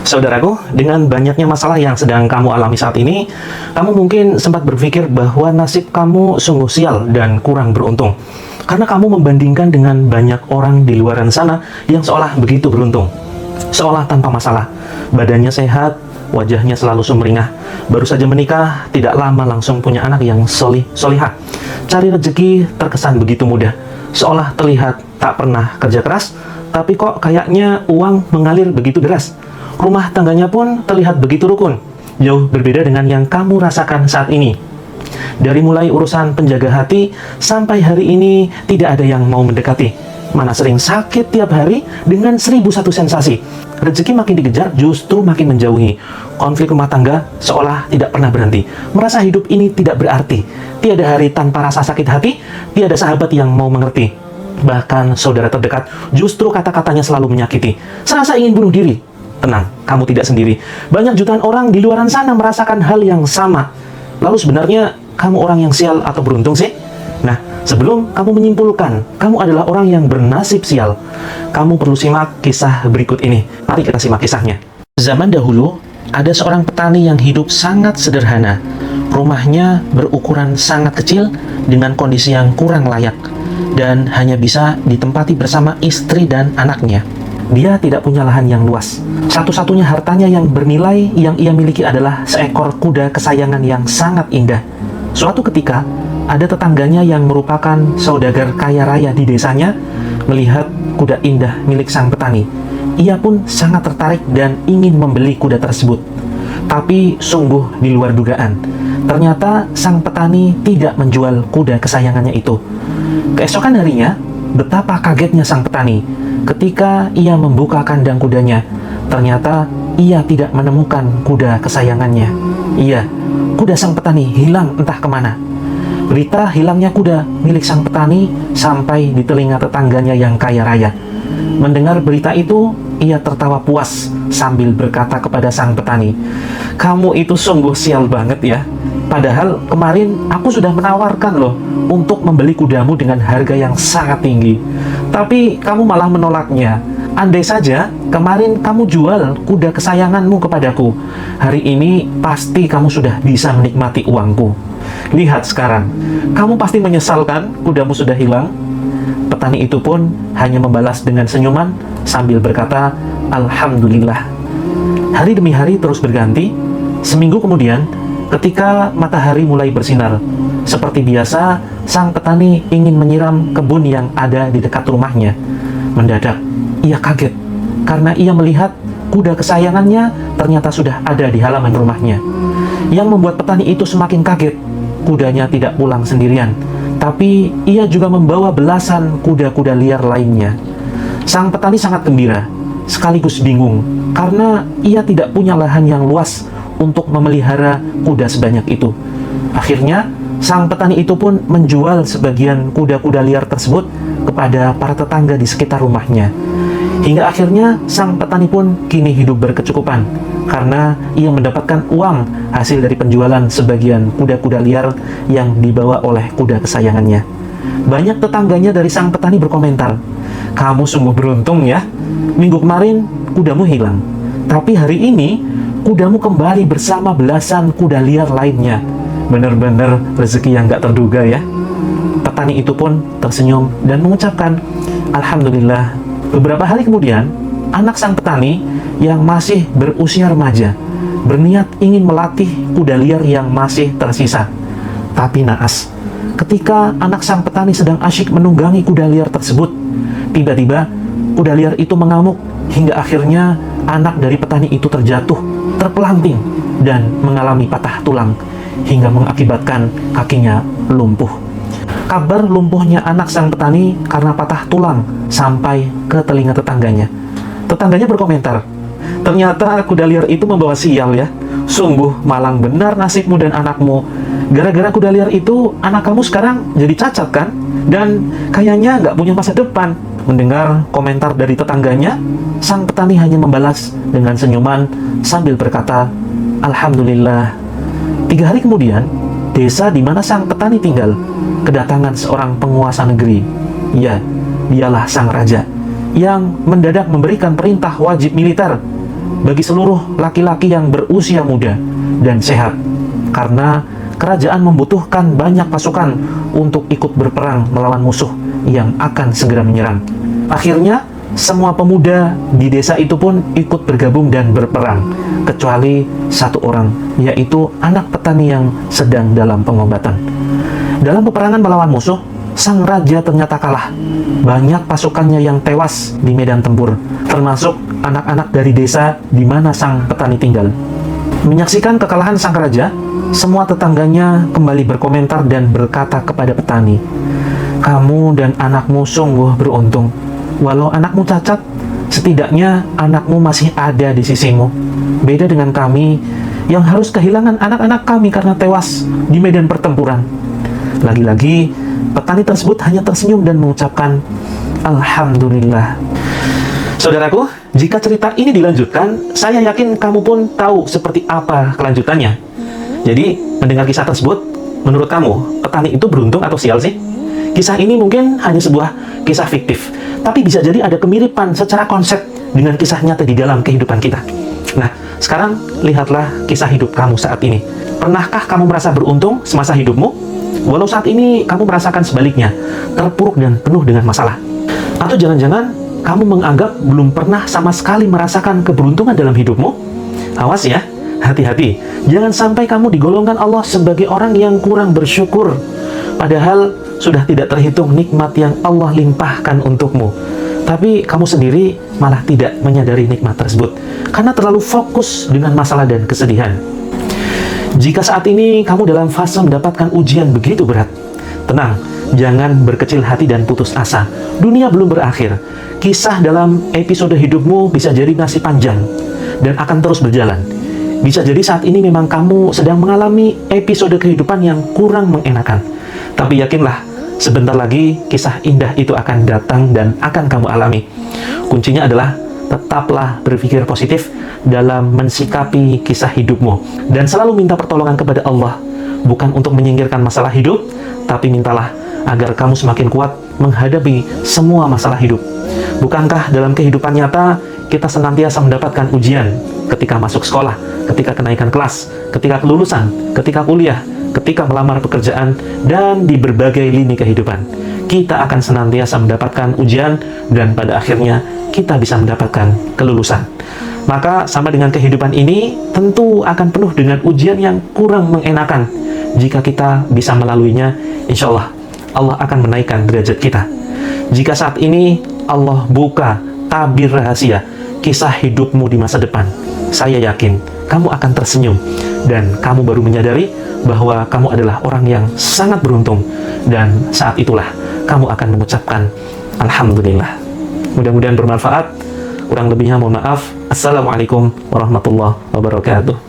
Saudaraku, dengan banyaknya masalah yang sedang kamu alami saat ini, kamu mungkin sempat berpikir bahwa nasib kamu sungguh sial dan kurang beruntung. Karena kamu membandingkan dengan banyak orang di luaran sana yang seolah begitu beruntung. Seolah tanpa masalah, badannya sehat, wajahnya selalu sumringah. Baru saja menikah, tidak lama langsung punya anak yang solihah. Cari rezeki terkesan begitu mudah. Seolah terlihat tak pernah kerja keras, tapi kok kayaknya uang mengalir begitu deras. Rumah tangganya pun terlihat begitu rukun, jauh berbeda dengan yang kamu rasakan saat ini. Dari mulai urusan penjaga hati, sampai hari ini tidak ada yang mau mendekati. Mana sering sakit tiap hari dengan 1001 sensasi. Rezeki makin dikejar, justru makin menjauhi. Konflik rumah tangga seolah tidak pernah berhenti. Merasa hidup ini tidak berarti. Tiada hari tanpa rasa sakit hati, tiada sahabat yang mau mengerti. Bahkan saudara terdekat, justru kata-katanya selalu menyakiti. Serasa ingin bunuh diri. Tenang, kamu tidak sendiri. Banyak jutaan orang di luaran sana merasakan hal yang sama. Lalu sebenarnya kamu orang yang sial atau beruntung sih? Nah, sebelum kamu menyimpulkan kamu adalah orang yang bernasib sial, kamu perlu simak kisah berikut ini. Mari kita simak kisahnya. Zaman dahulu, ada seorang petani yang hidup sangat sederhana. Rumahnya berukuran sangat kecil dengan kondisi yang kurang layak dan hanya bisa ditempati bersama istri dan anaknya. Dia tidak punya lahan yang luas. Satu-satunya hartanya yang bernilai yang ia miliki adalah seekor kuda kesayangan yang sangat indah. Suatu ketika, ada tetangganya yang merupakan saudagar kaya raya di desanya melihat kuda indah milik sang petani. Ia pun sangat tertarik dan ingin membeli kuda tersebut. Tapi sungguh di luar dugaan. Ternyata sang petani tidak menjual kuda kesayangannya itu. Keesokan harinya, betapa kagetnya sang petani ketika ia membuka kandang kudanya. Ternyata ia tidak menemukan kuda kesayangannya. Iya, kuda sang petani hilang entah kemana. Berita hilangnya kuda milik sang petani sampai di telinga tetangganya yang kaya raya. Mendengar berita itu, ia tertawa puas sambil berkata kepada sang petani, "Kamu itu sungguh sial banget ya. Padahal kemarin aku sudah menawarkan loh untuk membeli kudamu dengan harga yang sangat tinggi. Tapi kamu malah menolaknya. Andai saja kemarin kamu jual kuda kesayanganmu kepadaku, hari ini pasti kamu sudah bisa menikmati uangku. Lihat sekarang, kamu pasti menyesalkan kudamu sudah hilang." Petani itu pun hanya membalas dengan senyuman sambil berkata, "Alhamdulillah." Hari demi hari terus berganti. Seminggu kemudian, ketika matahari mulai bersinar, seperti biasa, sang petani ingin menyiram kebun yang ada di dekat rumahnya. Mendadak, ia kaget karena ia melihat kuda kesayangannya ternyata sudah ada di halaman rumahnya. Yang membuat petani itu semakin kaget, kudanya tidak pulang sendirian, tapi ia juga membawa belasan kuda-kuda liar lainnya. Sang petani sangat gembira, sekaligus bingung, karena ia tidak punya lahan yang luas untuk memelihara kuda sebanyak itu. Akhirnya, sang petani itu pun menjual sebagian kuda-kuda liar tersebut kepada para tetangga di sekitar rumahnya. Hingga akhirnya, sang petani pun kini hidup berkecukupan, karena ia mendapatkan uang hasil dari penjualan sebagian kuda-kuda liar yang dibawa oleh kuda kesayangannya. Banyak tetangganya dari sang petani berkomentar, "Kamu sungguh beruntung ya. Minggu kemarin kudamu hilang, tapi hari ini kudamu kembali bersama belasan kuda liar lainnya. Benar-benar rezeki yang gak terduga ya." Petani itu pun tersenyum dan mengucapkan, "Alhamdulillah." Beberapa hari kemudian, anak sang petani yang masih berusia remaja berniat ingin melatih kuda liar yang masih tersisa. Tapi naas, ketika anak sang petani sedang asyik menunggangi kuda liar tersebut, tiba-tiba kuda liar itu mengamuk hingga akhirnya anak dari petani itu terjatuh, terpelanting, dan mengalami patah tulang hingga mengakibatkan kakinya lumpuh. Kabar lumpuhnya anak sang petani karena patah tulang sampai ke telinga tetangganya. Tetangganya berkomentar, "Ternyata kuda liar itu membawa sial ya. Sungguh malang benar nasibmu dan anakmu. Gara-gara kuda liar itu, anak kamu sekarang jadi cacat kan? Dan kayaknya nggak punya masa depan." Mendengar komentar dari tetangganya, sang petani hanya membalas dengan senyuman sambil berkata, "Alhamdulillah." 3 hari kemudian, desa di mana sang petani tinggal kedatangan seorang penguasa negeri. Ya, dialah sang raja yang mendadak memberikan perintah wajib militer bagi seluruh laki-laki yang berusia muda dan sehat, karena kerajaan membutuhkan banyak pasukan untuk ikut berperang melawan musuh yang akan segera menyerang. Akhirnya, semua pemuda di desa itu pun ikut bergabung dan berperang, kecuali satu orang, yaitu anak petani yang sedang dalam pengobatan. Dalam peperangan melawan musuh, sang raja ternyata kalah. Banyak pasukannya yang tewas di medan tempur, termasuk anak-anak dari desa di mana sang petani tinggal. Menyaksikan kekalahan sang raja, semua tetangganya kembali berkomentar dan berkata kepada petani, "Kamu dan anakmu sungguh beruntung. Walau anakmu cacat, setidaknya anakmu masih ada di sisimu. Beda dengan kami yang harus kehilangan anak-anak kami karena tewas di medan pertempuran." Lagi-lagi, petani tersebut hanya tersenyum dan mengucapkan, "Alhamdulillah." Saudaraku, jika cerita ini dilanjutkan, saya yakin kamu pun tahu seperti apa kelanjutannya. Jadi, mendengar kisah tersebut, menurut kamu, petani itu beruntung atau sial sih? Kisah ini mungkin hanya sebuah kisah fiktif, tapi bisa jadi ada kemiripan secara konsep dengan kisah nyata di dalam kehidupan kita. Nah, sekarang lihatlah kisah hidup kamu saat ini. Pernahkah kamu merasa beruntung semasa hidupmu? Walau saat ini kamu merasakan sebaliknya, terpuruk dan penuh dengan masalah. Atau jangan-jangan kamu menganggap belum pernah sama sekali merasakan keberuntungan dalam hidupmu? Awas ya, hati-hati. Jangan sampai kamu digolongkan Allah sebagai orang yang kurang bersyukur, padahal sudah tidak terhitung nikmat yang Allah limpahkan untukmu. Tapi kamu sendiri malah tidak menyadari nikmat tersebut, karena terlalu fokus dengan masalah dan kesedihan. Jika saat ini kamu dalam fase mendapatkan ujian begitu berat, tenang, jangan berkecil hati dan putus asa. Dunia belum berakhir. Kisah dalam episode hidupmu bisa jadi masih panjang dan akan terus berjalan. Bisa jadi saat ini memang kamu sedang mengalami episode kehidupan yang kurang mengenakan. Tapi yakinlah, sebentar lagi kisah indah itu akan datang dan akan kamu alami. Kuncinya adalah tetaplah berpikir positif dalam mensikapi kisah hidupmu, dan selalu minta pertolongan kepada Allah, bukan untuk menyingkirkan masalah hidup, tapi mintalah agar kamu semakin kuat menghadapi semua masalah hidup. Bukankah dalam kehidupan nyata kita senantiasa mendapatkan ujian ketika masuk sekolah, ketika kenaikan kelas, ketika kelulusan, ketika kuliah, ketika melamar pekerjaan, dan di berbagai lini kehidupan. Kita akan senantiasa mendapatkan ujian dan pada akhirnya kita bisa mendapatkan kelulusan. Maka sama dengan kehidupan ini, tentu akan penuh dengan ujian yang kurang mengenakan. Jika kita bisa melaluinya, insya Allah, Allah akan menaikkan derajat kita. Jika saat ini Allah buka tabir rahasia kisah hidupmu di masa depan, saya yakin kamu akan tersenyum dan kamu baru menyadari bahwa kamu adalah orang yang sangat beruntung, dan saat itulah kamu akan mengucapkan Alhamdulillah. Mudah-mudahan bermanfaat. Kurang lebihnya mohon maaf. Assalamualaikum warahmatullahi wabarakatuh.